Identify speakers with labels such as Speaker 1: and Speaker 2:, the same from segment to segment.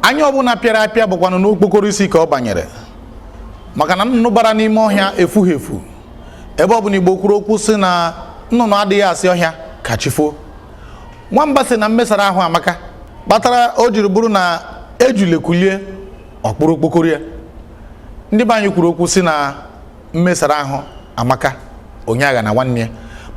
Speaker 1: Anya ọbụna pịara apịa bụkwanụ n'okpokoro isi ka ọ banyere maka na nnụnụ bara n'ime ọhịa efughị efu ebe ọbụna Igbo kwuru okwu sị na nnụnụ adịghị asị ọhịa ka chifo. Nwamba sị na mmesara ahụ amaka kpatara o jiri bụrụ na ejulekulie ọkpụrụ okpokoro ya. Ndị be anyị kwuru okwu sị na mmesara ahụ amaka onye agha na nwanne ya.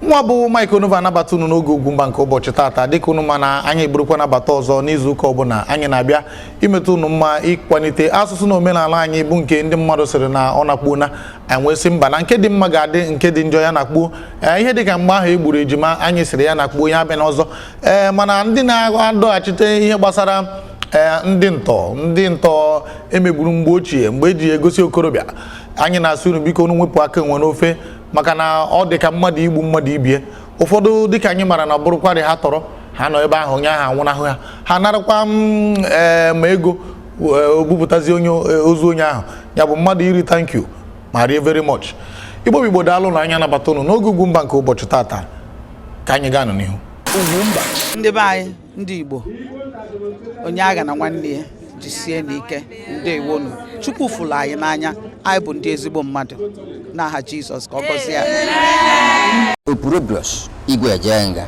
Speaker 1: Nwa bụ Mike Onova anabata unu n'oge Ugwumba nke ụbọchị tata dịka unu ma na anyị eburukwa nabata ọzọ n'izu ụka ọbụla anyị na-abịa imetụ unu mma ịkwalite asụsụ na omenala anyị bụ nke ndị mmadụ sịrị na ọ na-akpuo na enwesị mba na nke dị mma ga-adị nke dị njọ ya na-akpuo ihe dịka mgbe ahụ egburu ejima anyị sịrị ya na-akpuo ya abịa n'ọzọ mana ndị na-adọghachite ihe gbasara ndị ntọ emegburu mgbe ochie mgbe eji egosi okorobịa anyị na-asị unu biko unu wepụ aka enwe n'ofe maka na ọ dị ka mmadụ igbu mmadụ ibie. Ụfọdụ dịka anyị mara na bụrụkwarị ha tọrọ ha nọ ebe ahụ onye ahụ anwụnahụ ha narakwa ma ego obupụtazi onye ozu onye ahụ ya bụ mmadụ iri thank you ma rie very much. Igbo daalụ na anya nabata unu n'oge Ugwumba nke ụbọchị tata ka anyị gaa n'ihu. Ugwumba
Speaker 2: ndị be anyị ndị Igbo onye agha na nwanne ya jisie n'ike ndewonu Chukwu fụrụ anyị n'anya anyị bụ ndị ezigbo mmadụ n'aha Jizọs ka ọ gọzie anyị.
Speaker 3: Opurobios Igwe Ejenga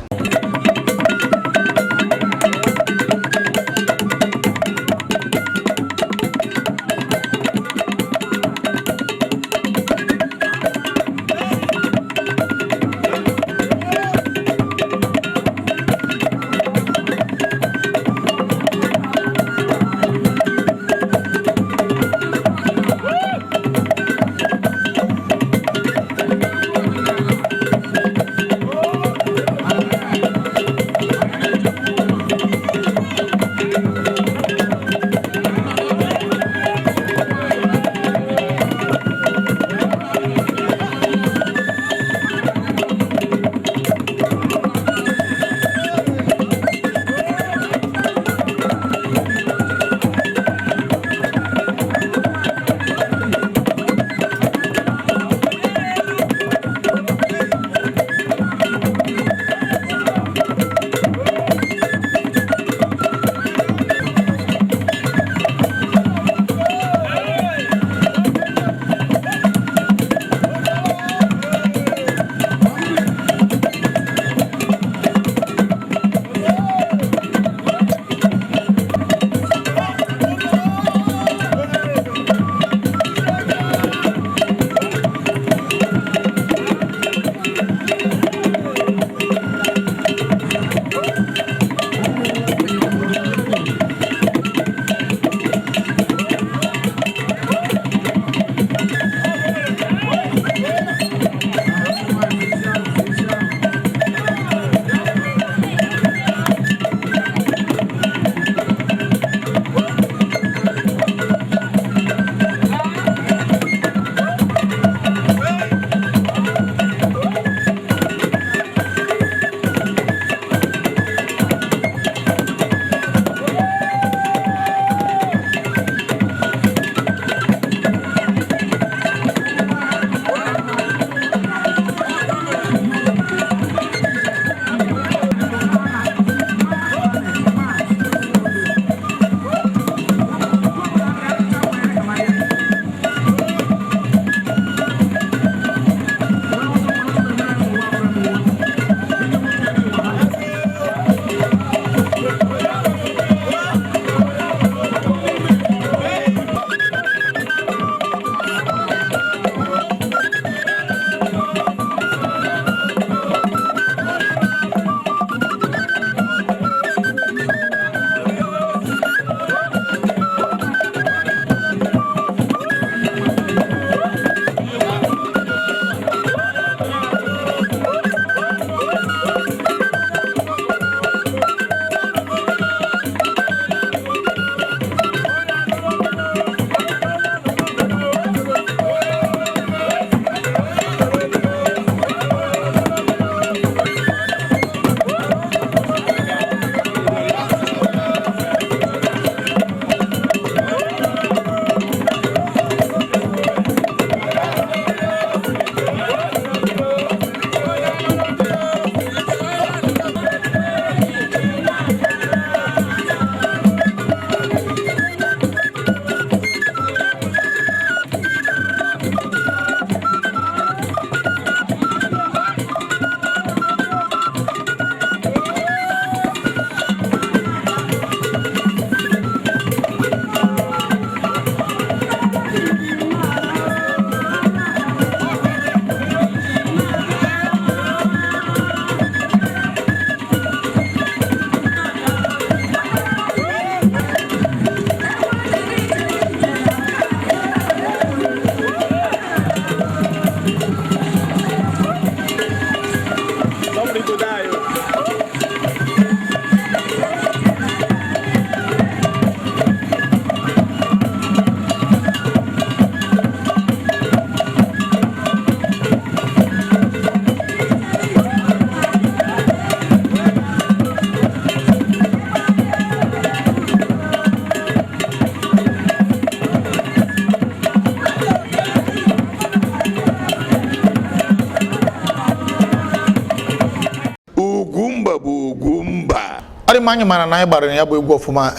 Speaker 1: adị m anyị mara na anyị gbara ya bụ egwu ọfụma.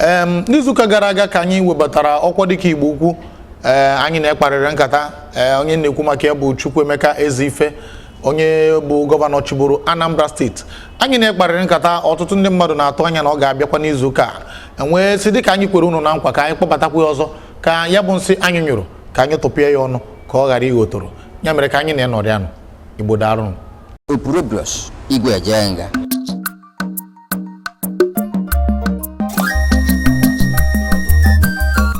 Speaker 1: N'izuụka gara aga ka anyị webatara Okwadike Igbo Ukwu anyị na-ekparịrị nkata onye na-ekwu maka ya bụ Chukwuemeka Ezeife onye bụ gọvanọ chịburu Anambra steeti. Anyị na-ekparịrị nkata ọtụtụ ndị mmadụ na-atụ anya na ọ ga-abịakwa n'izuụka enwee si dịka anyị kwere unu na nkwa ka anyị kpọbatakwa ọzọ ka ya bụ nsị anyị nyụrụ ka anyị tụpịa ya ọnụ ka ọ ghara ighotoro ya mere ka anyị na-enọrị anụ Igbo daalụ.
Speaker 3: Opurobios Igwe Ejenga.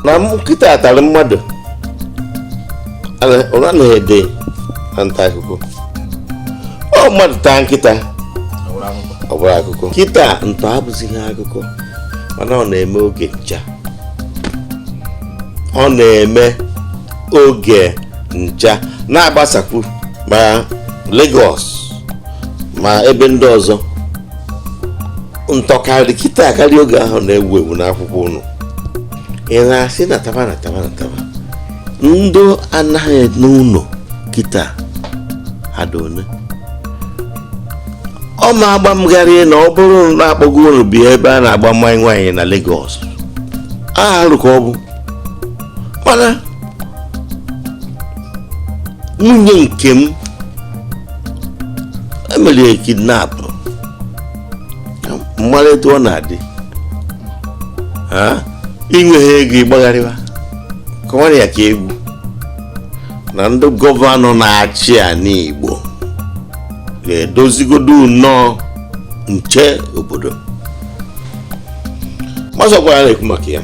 Speaker 4: Na kita atara mmadụ ọ na-ede na nta akụkọ ọ mmadụ taa nkịta ọ bụrụ akụkọ kịta ntọ abụzighị akụkọ mana ọ na-eme oge ncha ọ na-eme oge ncha na-agbasapụ ma Lagos ma ebe ndị ọzọ ntọkarị kịta karịa oge ahụ na-ewu ewu n'akwụkwọ ụnụ ị na-asị na taba ndụ anaghị n'ụlọ kịta adone ọ ma agba mgharị na ọ bụrụ na akpọgo ụlọ bi ebe a na-agba mmanya nwaanyị na Lagos arụ ka ọ bụ mana nwunye nke m emere kidnap mmadụ etu ọ na-adị inweghị ego ịgbagharịwa kọwara ya ka egwu na ndị gọvanọ na-achị ala Igbo ga-edozigodo nnọọ nche obodo mazakwara na-ekwu maka ya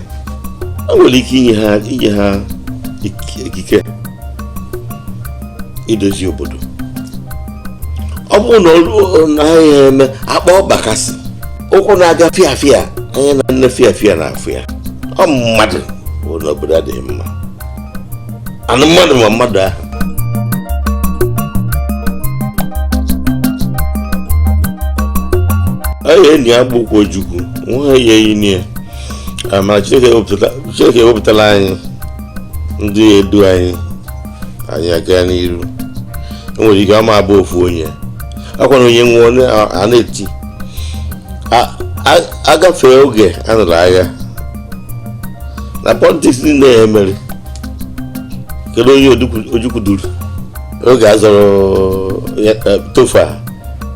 Speaker 4: o nwere ike inye ha ikike idozi obodo ọ bụrụ na ha eme akpa ọbakasị ụkwụ na-aga fịafịa anya na nne fịafịa na afụ ya ọ mmadụ bụ n'obodo adịghị mma anụ mmadụ ma mmadụ ahụ anyị enyi ya gbukwu Ojukwu nwa ya eyini ya mana Chineke ewepụtala anyị ndị edu anyị aga n'iru enwere ike ọma abụ ofu onye akwa na onye nwụọ a na-eti agafee oge a nụrụ agha na politiks niile emere kedu onye Ojukwu duru oge a zọrọ Tofa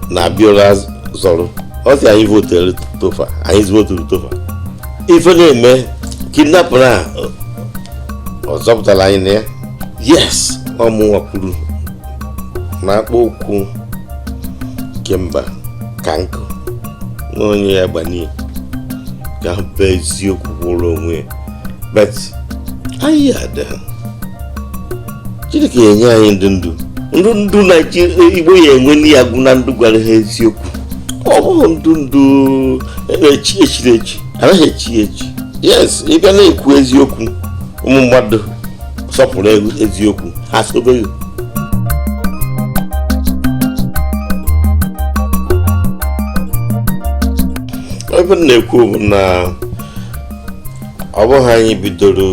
Speaker 4: na Abiola zọrọ ọ sị anyị votere Tofa anyị voturu Tofa ife na-eme kidnap na ọ zọpụtara anyị na ya yes ọmụnwa kwuru na akpa okwu kemba ka nkụ na onye ya gbanye ka bụ eziokwu kwụrụ onwe bet anyị ada Chineke enye anyị ndụ Naijiria Igbo ya enwe ndị ya gwụ na ndụ gwara ha eziokwu ọ bụghị ndụ echiri echi anaghị echi yes ị bịa na-ekwu eziokwu ụmụ mmadụ sọpụrụ eziokwu ha sobeghị ebe m na-ekwu bụ na ọ bụghị anyị bidoro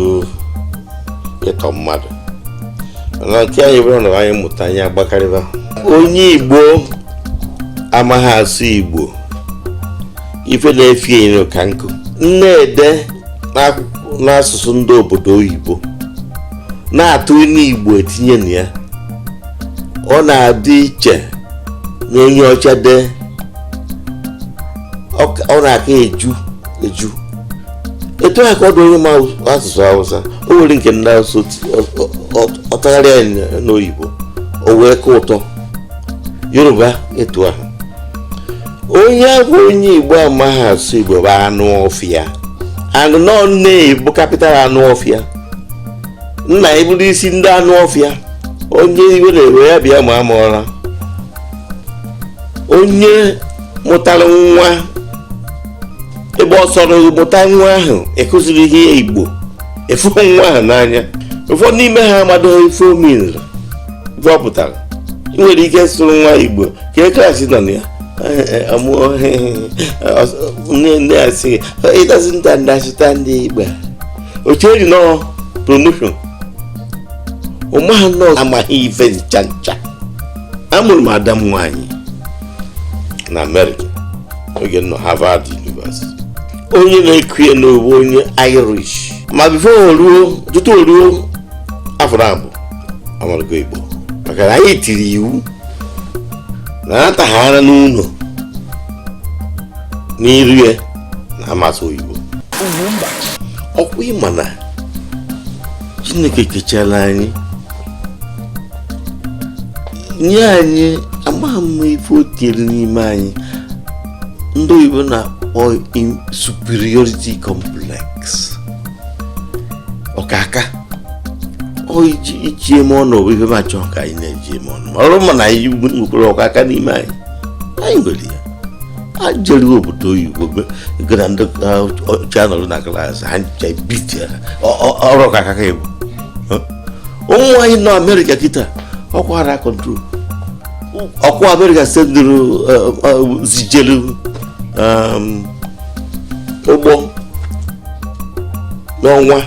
Speaker 4: ịtọ mmadụ mana nke anyị bụrụ na anyị mụta anyị agbakarịba onye Igbo amaghị asụ Igbo ife na-efi enyo ka nkụ na-ede n'asụsụ ndị obodo oyibo na-atụ n'Igbo etinye na ya ọ na-adị iche na onye ọcha dee ọ na-aka eju etu aka ọdụ onye ma asụsụ Hausa o nwere nke ndị asụ ọtagharịa n'oyibo o wee ka ụtọ Yoruba etu ahụ onye bụ onye Igbo amaghị asụ Igbo bụ anụ ọfịa anụ nọ na-ebu kapital anụ ọfịa nna eburu isi ndị anụ ọfịa onye Igbo na-ewe ya bịa ma amụọra onye mụtara nwa ebe ọ sọrọ mụta nwa ahụ ekụziri ihe Igbo efu nwa ahụ n'anya ụfọdụ n'ime ha amadoghị ife omenala ife ọ pụtara nwere ike sụrụ nwa Igbo ka klaasị nọ na ya nne asị it doesn't understand Igbo oche dị nọ promotion ụmụha nọ amaghị ife ncha amụrụ m ada m nwaanyị na Amerịka oge nọ Harvard University onye na-ekue n'owu onye Irish ma before tutu o ruo afọ abụ amargo Igbo maka na anyị tiri iwu na ataghara n'ụlọ n'iru ya na amasị oyibo ọkwa ịma na Chineke kechala anyị nye anyị amaghị ife o tinyere n'ime anyị ndị oyibo na-akpọ superiority complex ọkaka iji eme ọnụ bụ ife ma chọọ ka anyị na-eji eme ọnụ ma ọrụ ma na anyị nwekwara ọkaka n'ime anyị nwere ya ajere obodo oyibo gara ndị chanel na klaasị ha bite ọrụ ọkaka ka ịbụ ụmụ anyị nọ Amerịka kịta ọkwara kọntrol ọkwa Amerịka sendịrị zijelu ụgbọ n'ọnwa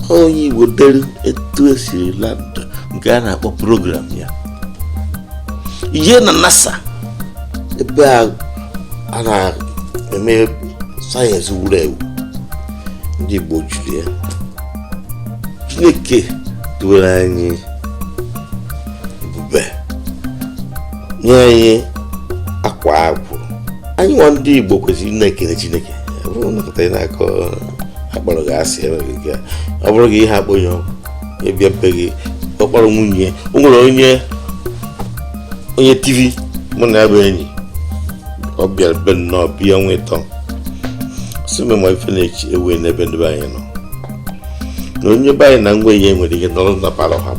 Speaker 4: onye Igbo dere etu esiri landụ nke a na-akpọ program ya ihe na NASA ebe a na-eme sayensị wuru ewu ndị Igbo jiri ya Chineke duwere anyị ebube nye anyị akwa agwụ anyị nwa ndị Igbo kwesịrị na-ekele Chineke na-akọ akpọrọ gị asị ọ bụrụ gị ihe akpọnye ebia mpe gị ọkpọrọ nwunye o nwere onye TV mụ na ya bụ enyi ọ bịara be nnọọ bịa nwa ịtọ si me ma ife na-echi ewe n'ebe ndị anyị nọ na onye be anyị na nwa ya nwere ike nọrọ na palọ ha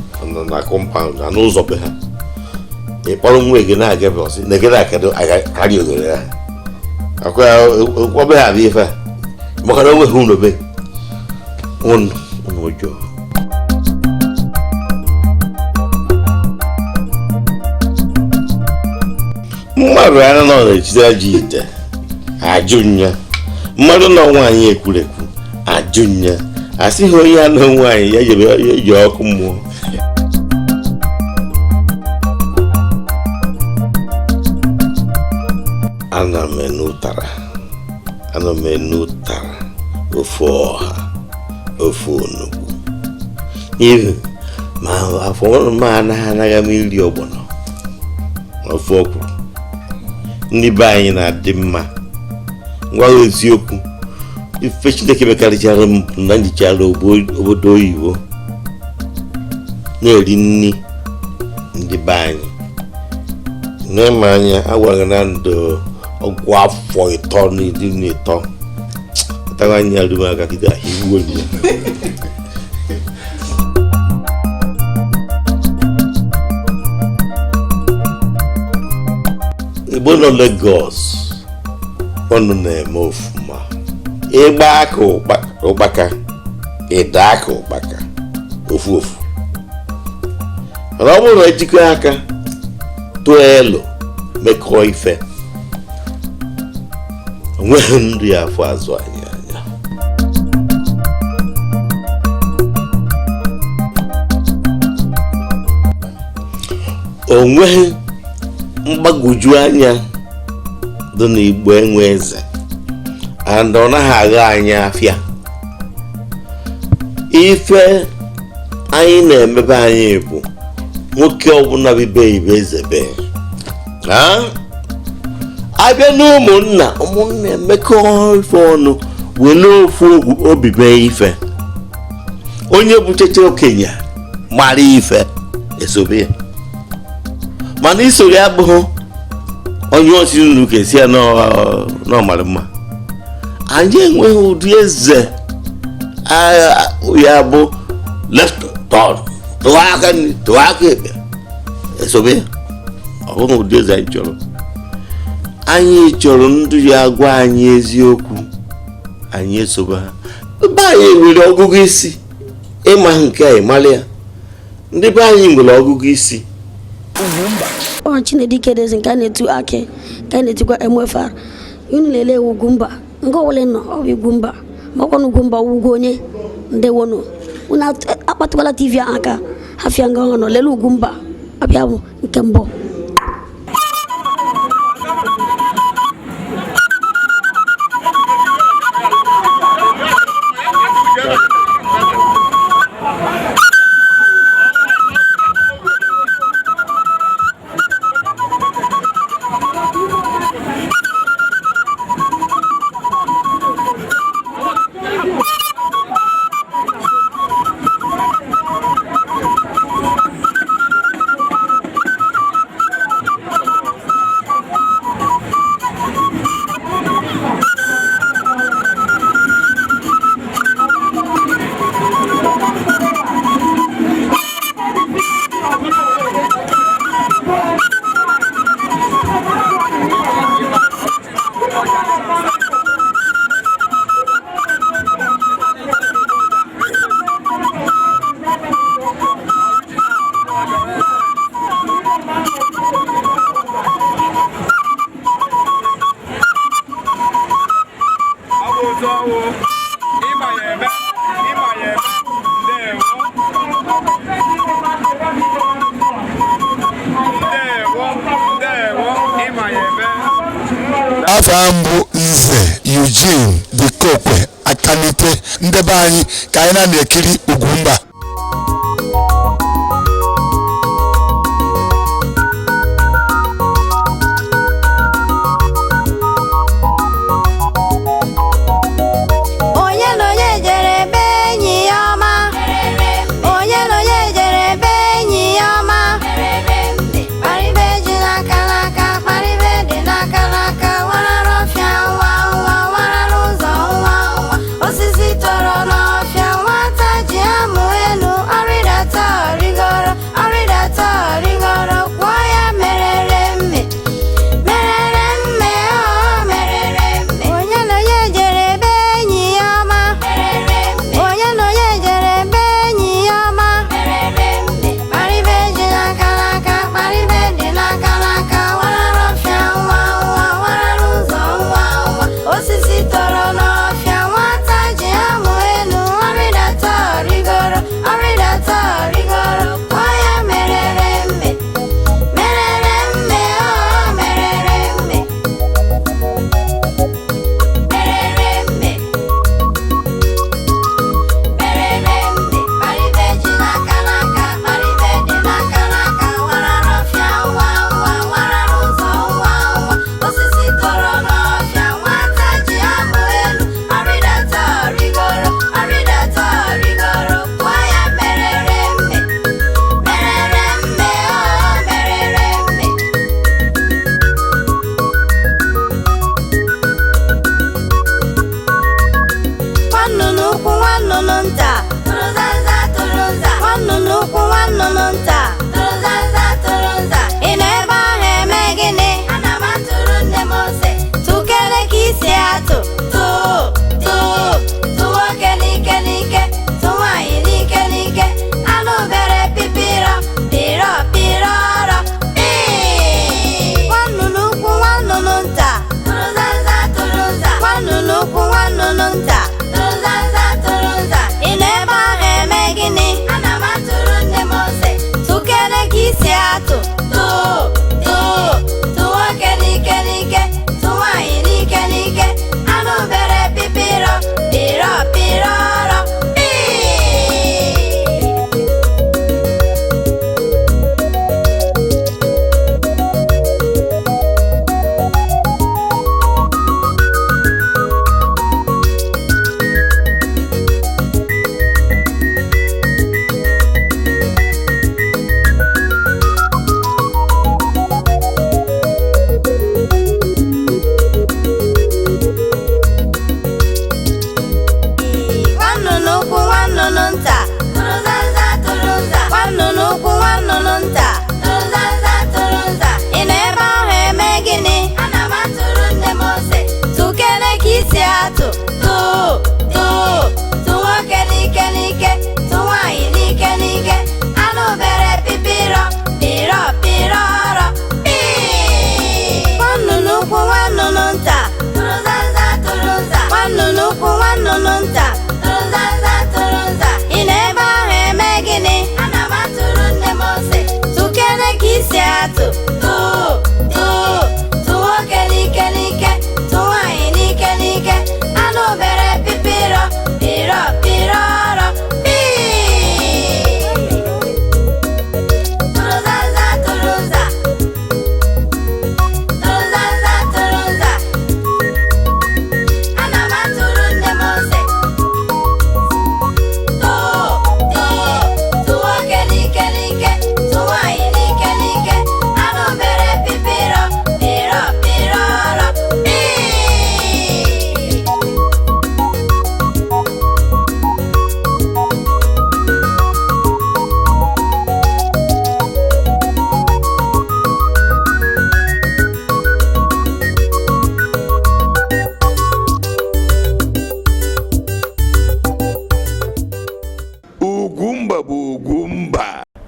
Speaker 4: na kọmpaụnd na n'ụzọ be ha ịkpọrọ nwa gị na-agafe ọsị na egere akado karịa oghere ya akwabe ha bụ ife a maka na onweghị ụlọ be ụnụ ọjọọ mmadụ anya nọ na-echite ji ite ajụ nya mmadụ nọ nwaanyị ekwurekwu ajụ nya asịghị onye anọ nwaanyị ya ji ọkụ mmụọ ana m enu ụtara ofe ọha ofe onugbu ihu ma afọ ọrụ m anaghị m iri ọgbọnọ ofe ọkwụrụ ndị be anyị na-adị mma ngwa eziokwu ife Chineke mekarịchara m na njichara obodo oyibo na-eri nri ndị be anyị n'ịma anya agwaghị na ndụ ọgwụ afọ 3 na 13 ataghị anya arụmaka kịta iwu onye Igbo nọ Lagos ọnụ na-eme ofuma ịgba aka ụkpaka ịda aka ụkpaka ofu mana ọ bụrụ na ejikọ aka tụọ elu mekọọ ife onweghị nri afọ azụ anyị anya onweghị mgbagwoju anya dị n'Igbo enwe eze and ọ naghị agha anyị afịa ife anyị na-emebe anyị bụ nwoke ọbụla bibe ibe ezebe abịa na ụmụnna emekọ ife ọnụ were ofu obi mee ife onye bucheche okenye mara ife esobe ya mana isoro ya abụghị onye osi nru ka esi ya n'ọmara mma anyị enweghị ụdị eze ya bụ left turn tụwa aka ekpe esobe ya ọ bụghị ụdị eze anyị chọrọ. Anyị chọrọ ndị ya gwa anyị eziokwu anyị esobe ha. Be anyị nwere ọgụgụ isi ịma nke a ịmala ya. Ndị be anyị nwere ọgụgụ isi
Speaker 5: Chineke dezi nke na-etu ake ka na-etikwa emwefa unu lele Ugwumba nke ole nọ ọ bụ Ugwumba makwa Ugwumba ugwu onye ndewono una akpatụkwala TV aka afia nga ọnọ lele Ugwumba abịa bụ nke mbụ.
Speaker 6: Afambu Nze Eugene Bikokwe Akanite ndebe anyị ka anyị na-ekiri Ugwumba.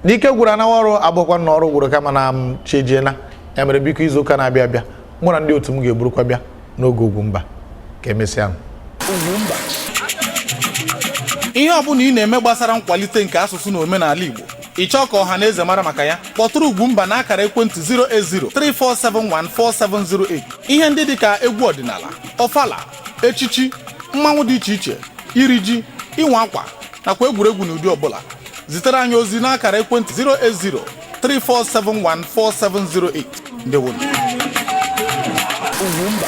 Speaker 1: Dike gwara na ọrụ abụkwa na ọrụ gwuru kama na m chejiena ya mere biko izu ụka na-abịa abịa mụ na ndị otu m ga-eburukwa bịa n'oge Ugwumba ka emesịa
Speaker 7: ihe ọ bụla ị na-eme gbasara nkwalite nke asụsụ na omenala Igbo
Speaker 1: ị chọọ ka ọha na eze mara maka ya, kpọtụrụ Ugwumba na akara ekwentị 08034714708. ihe ndị dịka egwu ọdịnala, ọfala, echichi, mmanwụ dị iche iche, iri ji, ịnwa akwa nakwa egwuregwu n'ụdị ọbụla. Zitere anyị ozi n'akara ekwentị 08034714708. Ndewo. Ugwumba.